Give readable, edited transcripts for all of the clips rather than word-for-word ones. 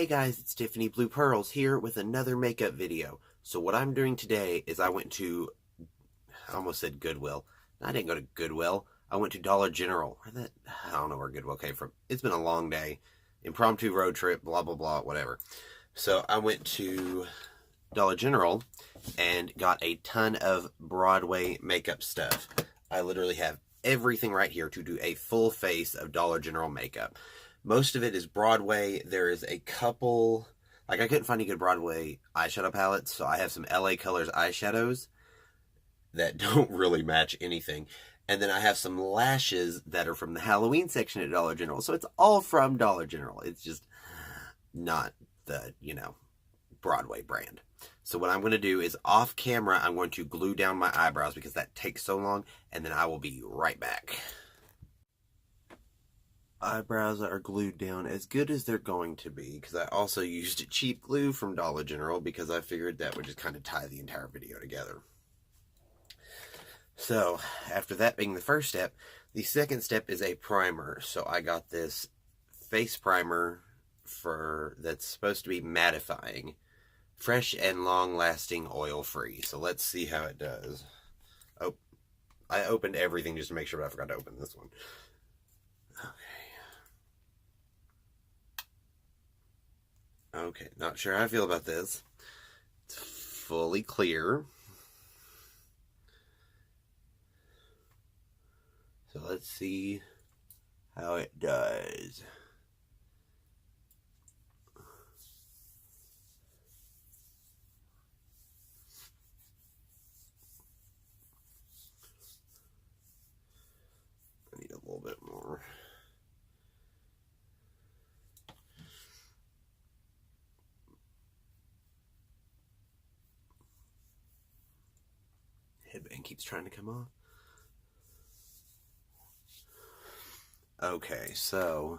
Hey guys, it's Tiffany Blue Pearls here with another makeup video. So what I'm doing today is I almost said Goodwill. I didn't go to Goodwill. I went to Dollar General. I don't know where Goodwill came from. It's been a long day. Impromptu road trip, blah, blah, blah, whatever. So I went to Dollar General and got a ton of Broadway makeup stuff. I literally have everything right here to do a full face of Dollar General makeup. Most of it is Broadway. There is a couple, I couldn't find any good Broadway eyeshadow palettes, so I have some LA Colors eyeshadows that don't really match anything. And then I have some lashes that are from the Halloween section at Dollar General. So it's all from Dollar General. It's just not the, Broadway brand. So what I'm going to do is off camera, I'm going to glue down my eyebrows because that takes so long, and then I will be right back. Eyebrows are glued down as good as they're going to be, because I also used cheap glue from Dollar General because I figured that would just kind of tie the entire video together. So after that being the first step, the second step is a primer. So I got this face primer that's supposed to be mattifying, fresh and long-lasting, oil-free. So let's see how it does. Oh, I opened everything just to make sure, but I forgot to open this one. Okay, not sure how I feel about this. It's fully clear. So let's see how it does. I need a little bit more. Headband keeps trying to come off. Okay, so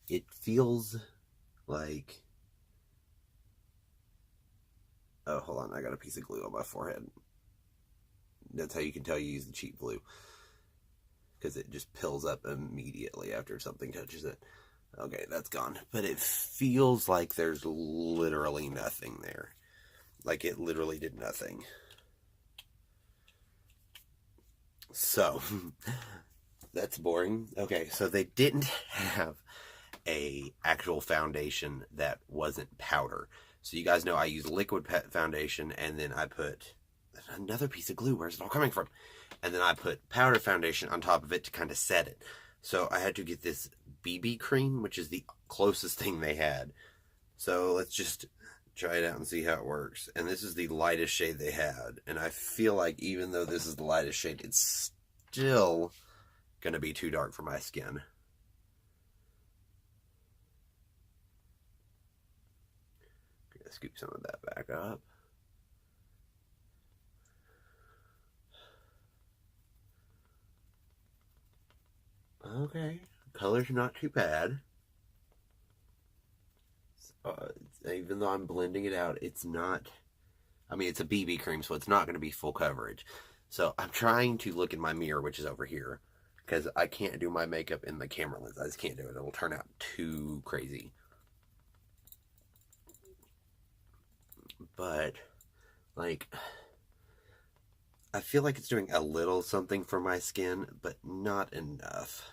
it feels like... Oh, hold on, I got a piece of glue on my forehead. That's how you can tell you use the cheap glue, because it just pills up immediately after something touches it. Okay, that's gone. But it feels like there's literally nothing there. Like it literally did nothing. So, that's boring. Okay, so they didn't have a actual foundation that wasn't powder. So you guys know I use liquid foundation, and then I put another piece of glue. Where's it all coming from? And then I put powder foundation on top of it to kind of set it. So I had to get this BB cream, which is the closest thing they had. So let's just try it out and see how it works. And this is the lightest shade they had. And I feel like even though this is the lightest shade, it's still going to be too dark for my skin. Gonna scoop some of that back up. Okay, color's not too bad. Even though I'm blending it out, it's not... I mean, it's a BB cream, so it's not going to be full coverage. So I'm trying to look in my mirror, which is over here, because I can't do my makeup in the camera lens. I just can't do it. It'll turn out too crazy. But, like, I feel like it's doing a little something for my skin, but not enough.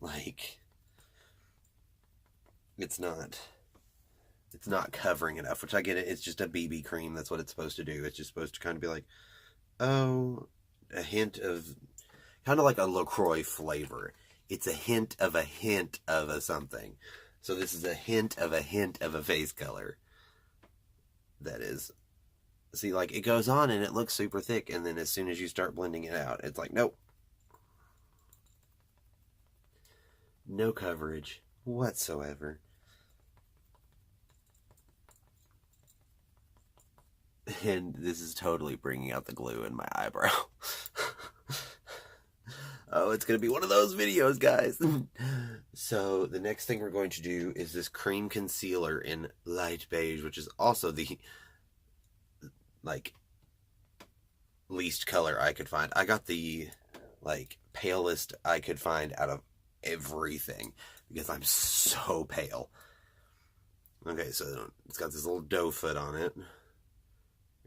Like, it's not covering enough, which I get it. It's just a BB cream. That's what it's supposed to do. It's just supposed to kind of be like, oh, a hint of, kind of like a LaCroix flavor. It's a hint of a something. So this is a hint of a face color. That is, see, like, it goes on and it looks super thick, and then as soon as you start blending it out, it's like, nope. No coverage whatsoever. And this is totally bringing out the glue in my eyebrow. Oh, it's going to be one of those videos, guys. So the next thing we're going to do is this cream concealer in light beige, which is also the, like, least color I could find. I got the, like, palest I could find out of everything because I'm so pale. Okay, so it's got this little doe foot on it.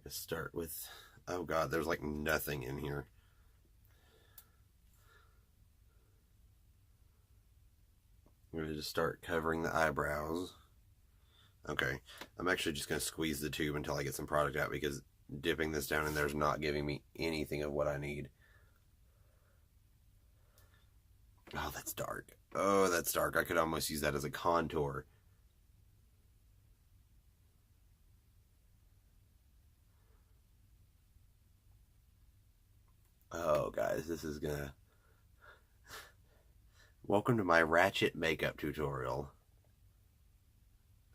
Let's start with, oh god, there's like nothing in here. I'm going to just start covering the eyebrows. Okay, I'm actually just going to squeeze the tube until I get some product out, because dipping this down in there is not giving me anything of what I need. Oh, that's dark. Oh, that's dark. I could almost use that as a contour. Oh, guys, this is gonna... Welcome to my Ratchet makeup tutorial.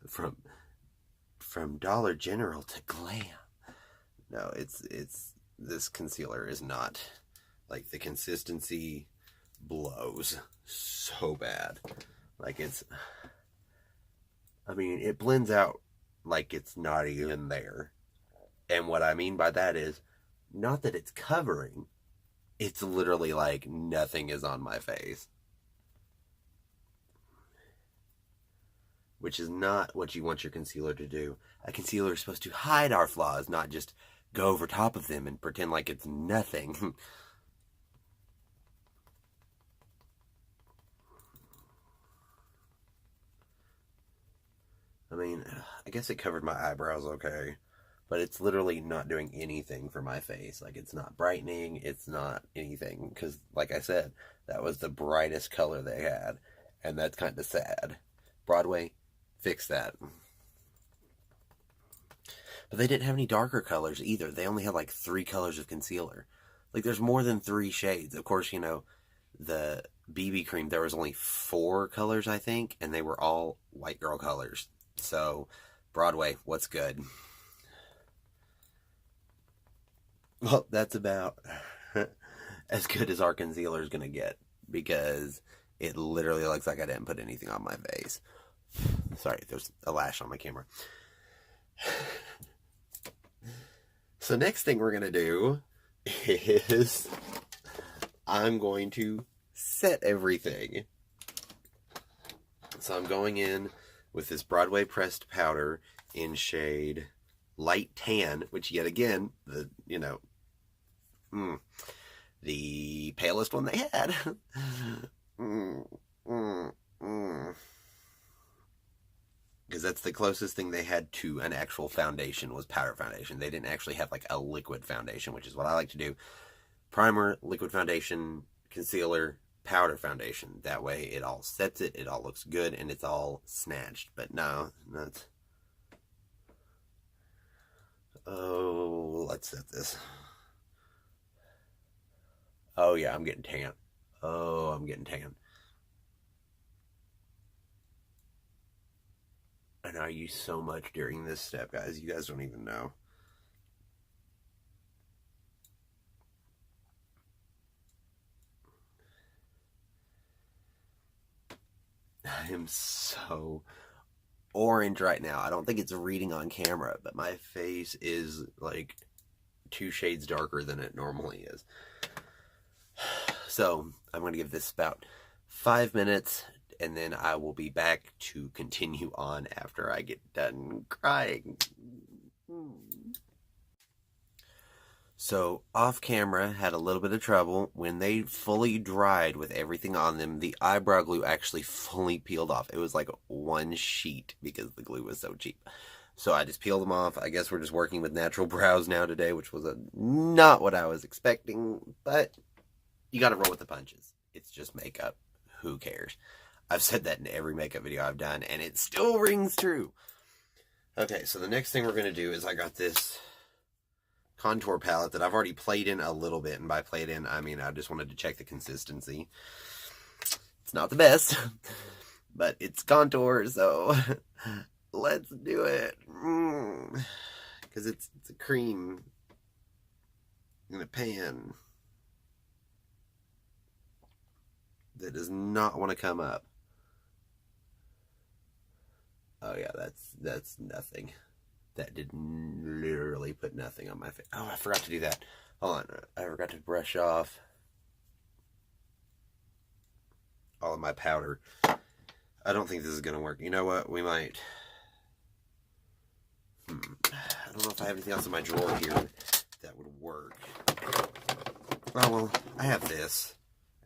From Dollar General to glam. No, it's this concealer is not, like, the consistency blows so bad. Like, it's, I mean, it blends out like it's not even there. And what I mean by that is not that it's covering, it's literally like nothing is on my face. Which is not what you want your concealer to do. A concealer is supposed to hide our flaws, not just go over top of them and pretend like it's nothing. I mean, I guess it covered my eyebrows okay, but it's literally not doing anything for my face. Like, it's not brightening, it's not anything, because, like I said, that was the brightest color they had, and that's kind of sad. Broadway, fix that. But they didn't have any darker colors either. They only had like 3 colors of concealer. Like, there's more than 3 shades. Of course, you know, the BB cream, there was only 4 colors, I think, and they were all white girl colors. So, Broadway, what's good? Well, that's about as good as our concealer is going to get, because it literally looks like I didn't put anything on my face. Sorry, there's a lash on my camera. So next thing we're going to do is I'm going to set everything. So I'm going in with this Broadway pressed powder in shade Light Tan, which yet again, the, you know, the palest one they had. Because that's the closest thing they had to an actual foundation, was powder foundation. They didn't actually have like a liquid foundation, which is what I like to do. Primer, liquid foundation, concealer, powder foundation. That way it all sets it, it all looks good, and it's all snatched. But no, that's... Oh, let's set this. Oh yeah, I'm getting tan. Oh, I'm getting tan. And I use so much during this step, guys. You guys don't even know. I am so orange right now. I don't think it's reading on camera, but my face is like 2 shades darker than it normally is. So I'm going to give this about 5 minutes, and then I will be back to continue on after I get done crying. So off camera, had a little bit of trouble. When they fully dried with everything on them, the eyebrow glue actually fully peeled off. It was like 1 sheet because the glue was so cheap. So I just peeled them off. I guess we're just working with natural brows now today, which was not what I was expecting, but you gotta roll with the punches. It's just makeup. Who cares? I've said that in every makeup video I've done, and it still rings true. Okay, so the next thing we're going to do is I got this contour palette that I've already played in a little bit, and by played in, I mean I just wanted to check the consistency. It's not the best, but it's contour, so let's do it. Because it's a cream in a pan that does not want to come up. Oh yeah, that's nothing. That did literally put nothing on my face. Oh, I forgot to do that. Hold on, I forgot to brush off all of my powder. I don't think this is gonna work. You know what? We might I don't know if I have anything else in my drawer here that would work. Oh, well, I have this,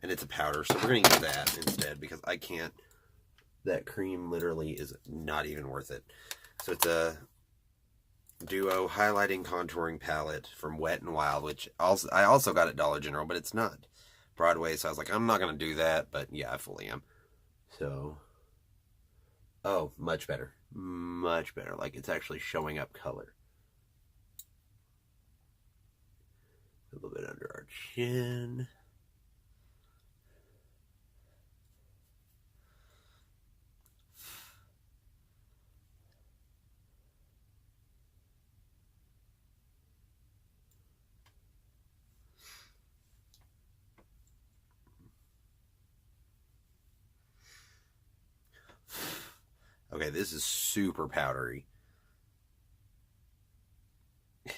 and it's a powder, so we're going to use that instead, because I can't. That cream literally is not even worth it. So it's a Duo Highlighting Contouring Palette from Wet n Wild, which I also got at Dollar General, but it's not Broadway, so I was like, I'm not going to do that, but yeah, I fully am. So, oh, much better. Much better. Like, it's actually showing up color. A little bit under our chin. Okay, this is super powdery. It's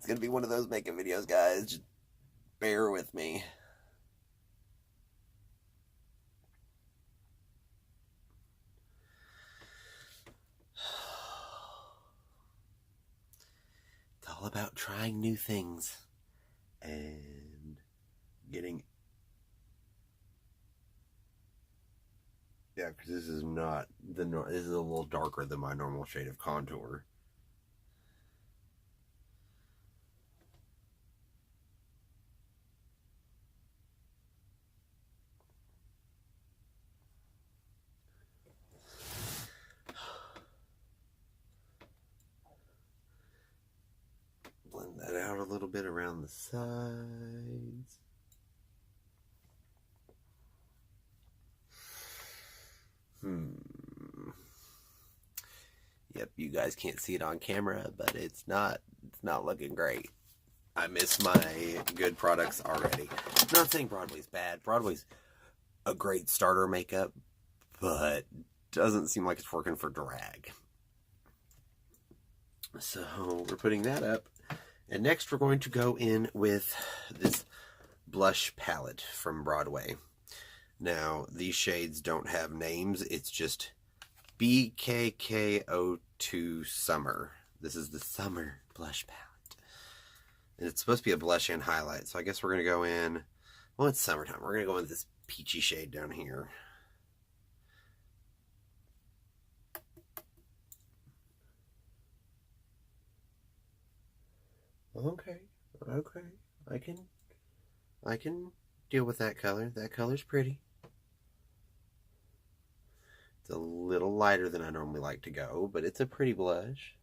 gonna be one of those makeup videos, guys. Just bear with me. It's all about trying new things and getting... Yeah, because this is not this is a little darker than my normal shade of contour. Blend that out a little bit around the sides. Yep, you guys can't see it on camera, but it's not looking great. I miss my good products already. I'm not saying Broadway's bad. Broadway's a great starter makeup, but doesn't seem like it's working for drag. So we're putting that up. And next we're going to go in with this blush palette from Broadway. Now, these shades don't have names. It's just BKK02 Summer. This is the Summer Blush Palette. And it's supposed to be a blush and highlight. So I guess we're going to go in... Well, it's summertime. We're going to go in with this peachy shade down here. Okay. I can deal with that color. That color's pretty. It's a little lighter than I normally like to go, but it's a pretty blush.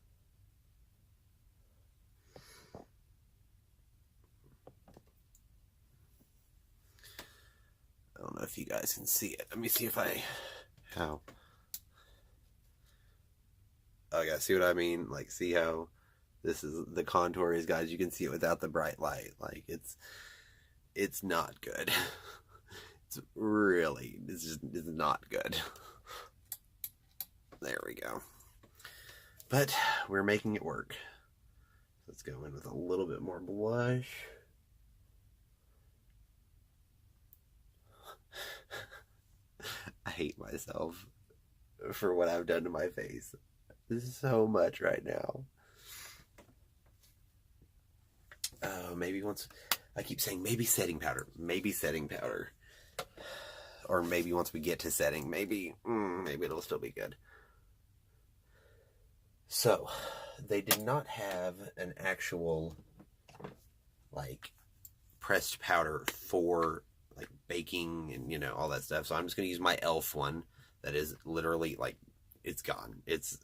I don't know if you guys can see it. Let me see if how. Oh yeah, see what I mean? Like, see how this is the contour is, guys. You can see it without the bright light. Like, it's not good. It's not good. There we go. But we're making it work. Let's go in with a little bit more blush. I hate myself for what I've done to my face. This is so much right now. Maybe once... I keep saying maybe setting powder. Maybe setting powder. Or maybe once we get to setting, maybe it'll still be good. So, they did not have an actual, like, pressed powder for, like, baking and, you know, all that stuff. So I'm just going to use my e.l.f. one that is literally, like, it's gone. It's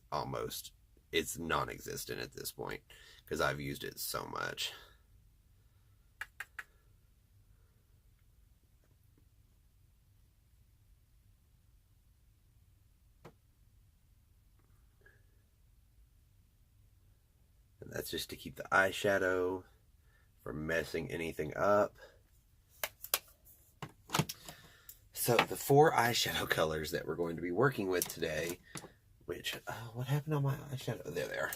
non-existent at this point because I've used it so much. And that's just to keep the eyeshadow from messing anything up. So the 4 eyeshadow colors that we're going to be working with today, which, what happened on my eyeshadow? There they are.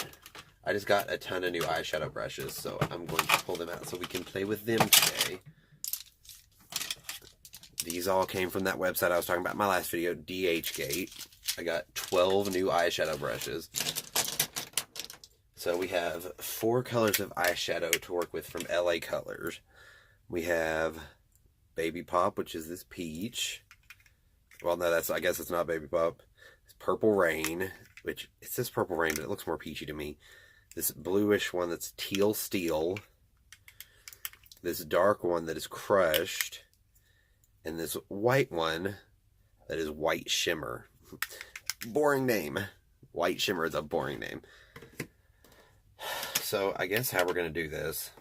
I just got a ton of new eyeshadow brushes, so I'm going to pull them out so we can play with them today. These all came from that website I was talking about in my last video, DHgate. I got 12 new eyeshadow brushes. So we have 4 colors of eyeshadow to work with from LA Colors. We have Baby Pop, which is this peach. Well, no, I guess it's not Baby Pop. It's Purple Rain, which it says Purple Rain, but it looks more peachy to me. This bluish one that's Teal Steel. This dark one that is Crushed. And this white one that is White Shimmer. Boring name. White Shimmer is a boring name. So I guess how we're going to do this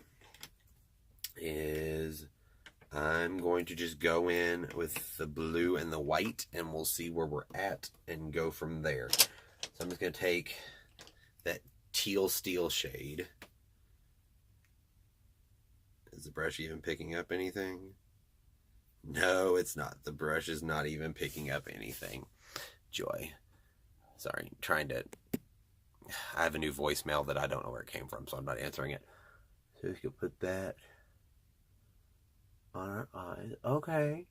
is I'm going to just go in with the blue and the white, and we'll see where we're at and go from there. So I'm just going to take that Teal Steel shade. Is the brush even picking up anything? No, it's not. The brush is not even picking up anything. Joy. Sorry, I have a new voicemail that I don't know where it came from, so I'm not answering it. So we can put that on our eyes. Okay.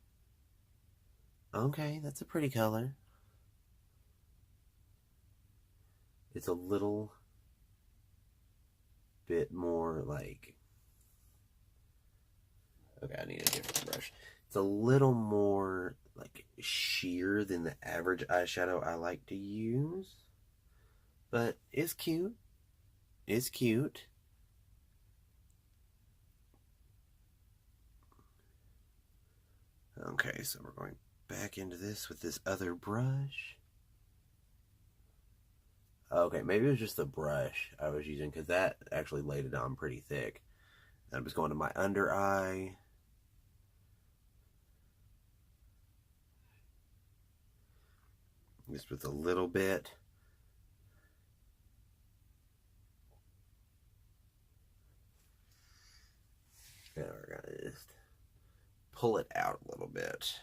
Okay, that's a pretty color. It's a little bit more like... Okay, I need a different brush. It's a little more like sheer than the average eyeshadow I like to use. But it's cute. It's cute. Okay, so we're going back into this with this other brush. Okay, maybe it was just the brush I was using, because that actually laid it on pretty thick. I'm just going to my under eye. Just with a little bit. Now we're going to just pull it out a little bit.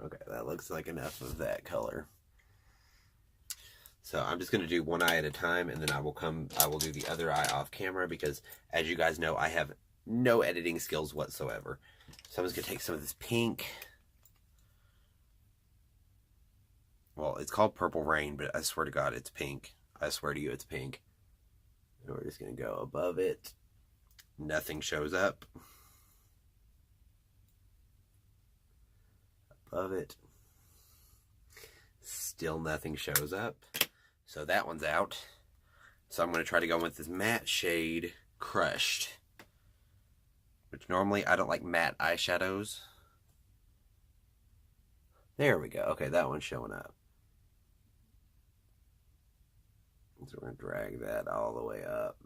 Okay, that looks like enough of that color. So I'm just going to do one eye at a time, and then I will do the other eye off camera, because as you guys know, I have no editing skills whatsoever. So I'm just going to take some of this pink. Well, it's called Purple Rain, but I swear to God, it's pink. I swear to you, it's pink. And we're just going to go above it. Nothing shows up. Above it. Still nothing shows up. So that one's out. So I'm going to try to go with this matte shade, Crushed. Which normally I don't like matte eyeshadows. There we go. Okay, that one's showing up. So we're going to drag that all the way up.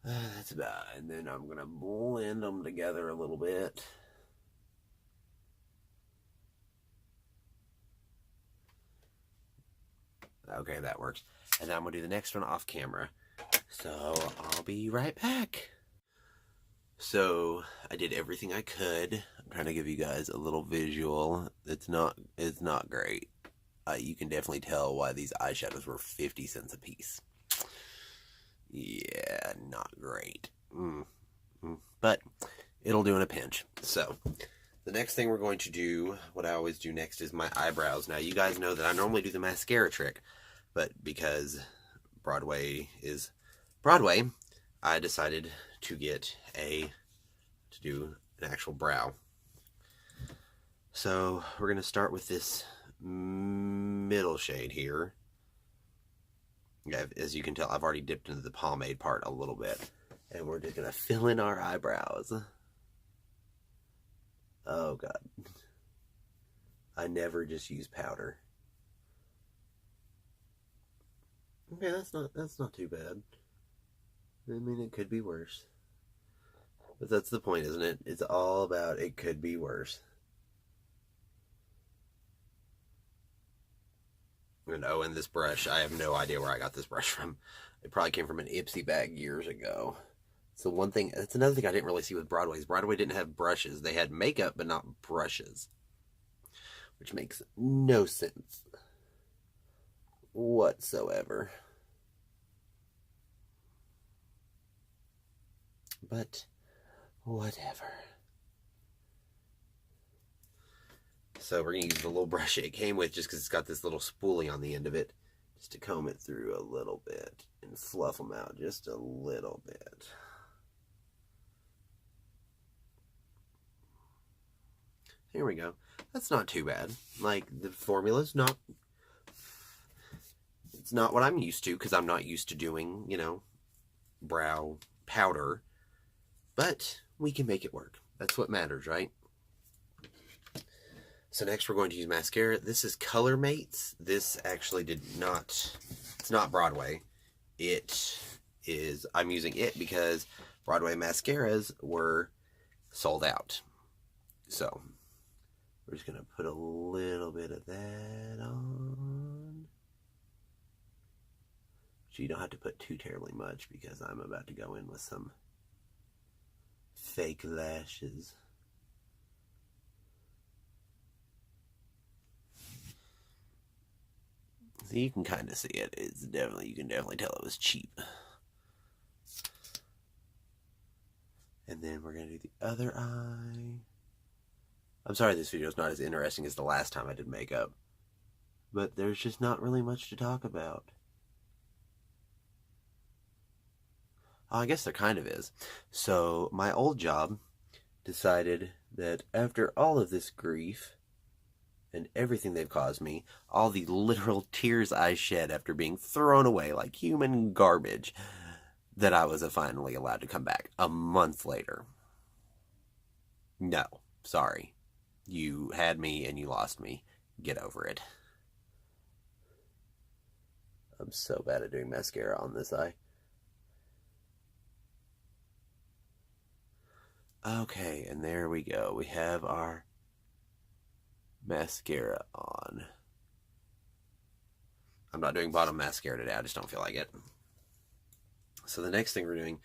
That's about it. And then I'm going to blend them together a little bit. Okay, that works. And now I'm going to do the next one off camera. So I'll be right back. So I did everything I could. I'm trying to give you guys a little visual. It's not great. You can definitely tell why these eyeshadows were 50 cents a piece. Yeah, not great. But it'll do in a pinch. So the next thing we're going to do, what I always do next, is my eyebrows. Now you guys know that I normally do the mascara trick, but because Broadway is Broadway, I decided to do an actual brow. So we're going to start with this middle shade here. Yeah, as you can tell, I've already dipped into the pomade part a little bit. And we're just going to fill in our eyebrows. Oh, God. I never just use powder. Okay, that's not too bad. I mean, it could be worse. But that's the point, isn't it? It's all about it could be worse. And oh, and this brush, I have no idea where I got this brush from. It probably came from an Ipsy bag years ago. So one thing, that's another thing I didn't really see with Broadway's. Broadway didn't have brushes. They had makeup, but not brushes. Which makes no sense whatsoever. But Whatever. So we're going to use the little brush it came with just because it's got this little spoolie on the end of it. Just to comb it through a little bit and fluff them out just a little bit. Here we go. That's not too bad. Like, the formula's not... It's not what I'm used to, because I'm not used to doing, you know, brow powder. But we can make it work. That's what matters, right? So next we're going to use mascara. This is Color Mates. This actually did not... It's not Broadway. It is... I'm using it because Broadway mascaras were sold out. So... we're just going to put a little bit of that on. So you don't have to put too terribly much because I'm about to go in with some fake lashes. So you can kind of see it. It's definitely, you can definitely tell it was cheap. And then we're going to do the other eye. I'm sorry this video is not as interesting as the last time I did makeup, but there's just not really much to talk about. Oh, I guess there kind of is. So, my old job decided that after all of this grief and everything they've caused me, all the literal tears I shed after being thrown away like human garbage, that I was finally allowed to come back a month later. No, sorry. You had me and you lost me. Get over it. I'm so bad at doing mascara on this eye. Okay, and there we go. We have our mascara on. I'm not doing bottom mascara today. I just don't feel like it. So the next thing we're doing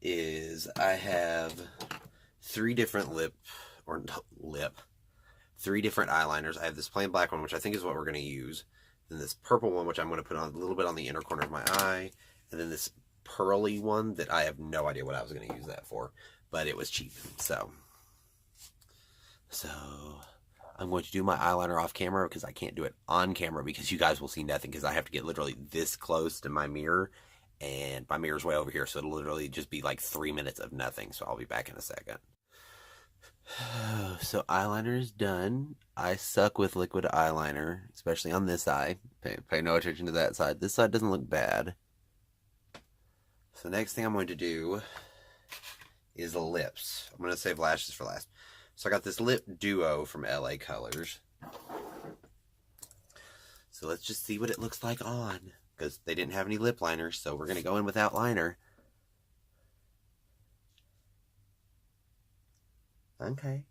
is I have three different three different eyeliners. I have this plain black one, which I think is what we're going to use. Then this purple one, which I'm going to put on a little bit on the inner corner of my eye. And then this pearly one that I have no idea what I was going to use that for. But it was cheap. So I'm going to do my eyeliner off camera because I can't do it on camera because you guys will see nothing because I have to get literally this close to my mirror. And my mirror's way over here, so it'll literally just be like 3 minutes of nothing. So I'll be back in a second. So eyeliner is done. I suck with liquid eyeliner, especially on this eye. Pay no attention to that side. This side doesn't look bad. So next thing I'm going to do is the lips. I'm going to save lashes for last. So I got this lip duo from LA Colors. So let's just see what it looks like on. Because they didn't have any lip liners, so we're going to go in without liner. Okay.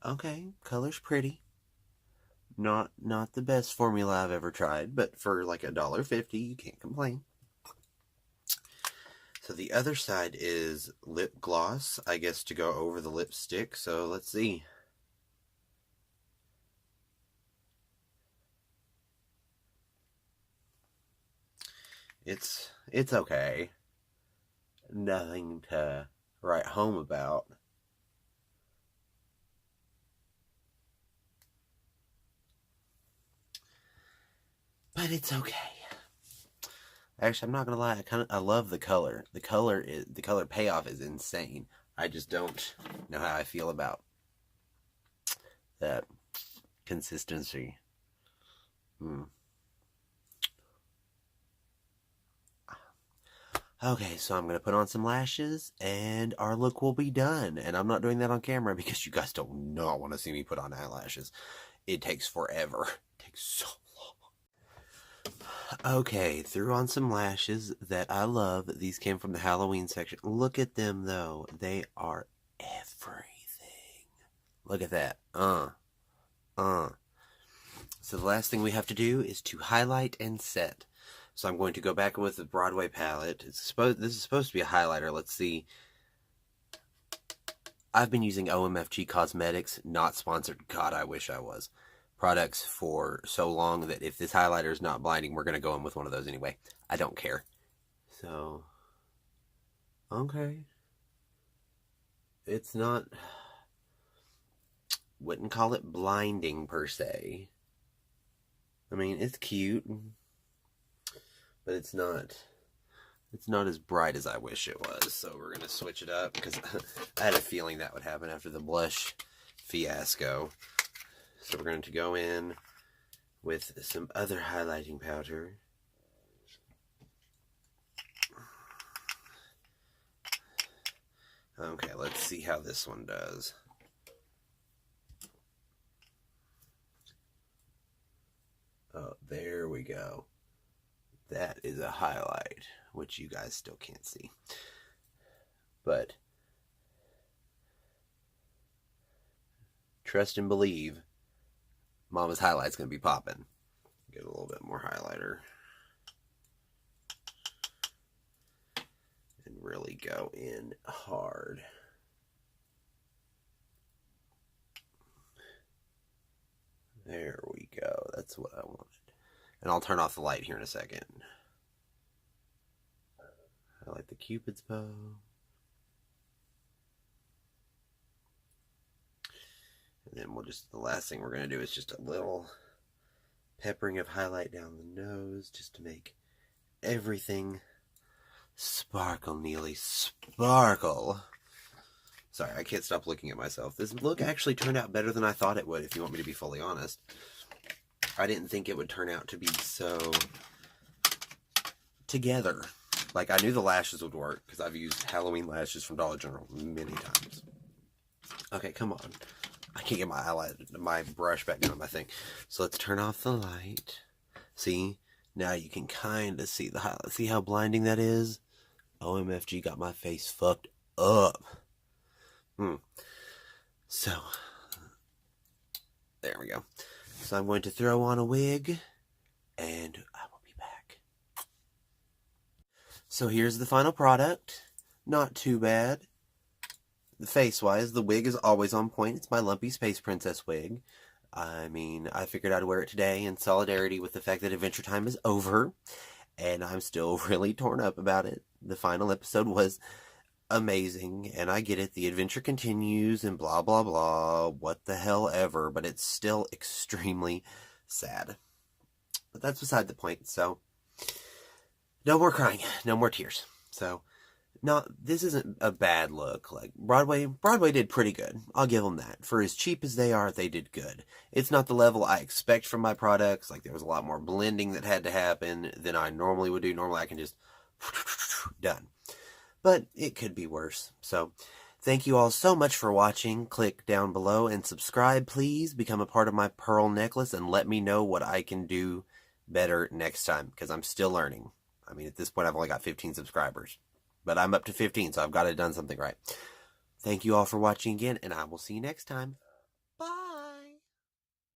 Okay, color's pretty. Not the best formula I've ever tried, but for like $1.50, you can't complain. So the other side is lip gloss, I guess, to go over the lipstick. So let's see. It's okay. Nothing to write home about. But it's okay. Actually, I'm not gonna lie. I love the color. The color payoff is insane. I just don't know how I feel about that consistency. Okay, so I'm gonna put on some lashes, and our look will be done. And I'm not doing that on camera because you guys don't not want to see me put on eyelashes. It takes forever. It takes so long. Okay, threw on some lashes that I love. These came from the Halloween section. Look at them, though. They are everything. Look at that. So the last thing we have to do is to highlight and set. So I'm going to go back with the Broadway palette. This is supposed to be a highlighter. Let's see. I've been using OMFG Cosmetics, not sponsored. God, I wish I was. Products for so long that if this highlighter is not blinding, we're going to go in with one of those anyway. I don't care. So, okay. It's not, wouldn't call it blinding per se. I mean, it's cute, but it's not as bright as I wish it was. So we're going to switch it up because I had a feeling that would happen after the blush fiasco. So we're going to go in with some other highlighting powder. Okay, let's see how this one does. Oh, there we go. That is a highlight, which you guys still can't see. But trust and believe, Mama's highlight's going to be popping. Get a little bit more highlighter. And really go in hard. There we go. That's what I wanted. And I'll turn off the light here in a second. I like the Cupid's bow. And then the last thing we're going to do is just a little peppering of highlight down the nose just to make everything sparkle, Neely, sparkle. Sorry, I can't stop looking at myself. This look actually turned out better than I thought it would, if you want me to be fully honest. I didn't think it would turn out to be so together. Like, I knew the lashes would work, because I've used Halloween lashes from Dollar General many times. Okay, come on. I can't get my brush back down my thing. So let's turn off the light. See? Now you can kind of see the highlight. See how blinding that is? OMFG got my face fucked up. So, there we go. So I'm going to throw on a wig, and I will be back. So here's the final product. Not too bad. Face-wise, the wig is always on point. It's my Lumpy Space Princess wig. I mean, I figured I'd wear it today in solidarity with the fact that Adventure Time is over, and I'm still really torn up about it. The final episode was amazing, and I get it, the adventure continues, and blah, blah, blah, what the hell ever, but it's still extremely sad. But that's beside the point, so no more crying, no more tears. So, this isn't a bad look. Like, Broadway did pretty good. I'll give them that. For as cheap as they are, they did good. It's not the level I expect from my products. Like, there was a lot more blending that had to happen than I normally would do. Normally, I can just done. But it could be worse. So, thank you all so much for watching. Click down below and subscribe, please. Become a part of my pearl necklace and let me know what I can do better next time, because I'm still learning. I mean, at this point, I've only got 15 subscribers. But I'm up to 15, so I've got to have done something right. Thank you all for watching again, and I will see you next time.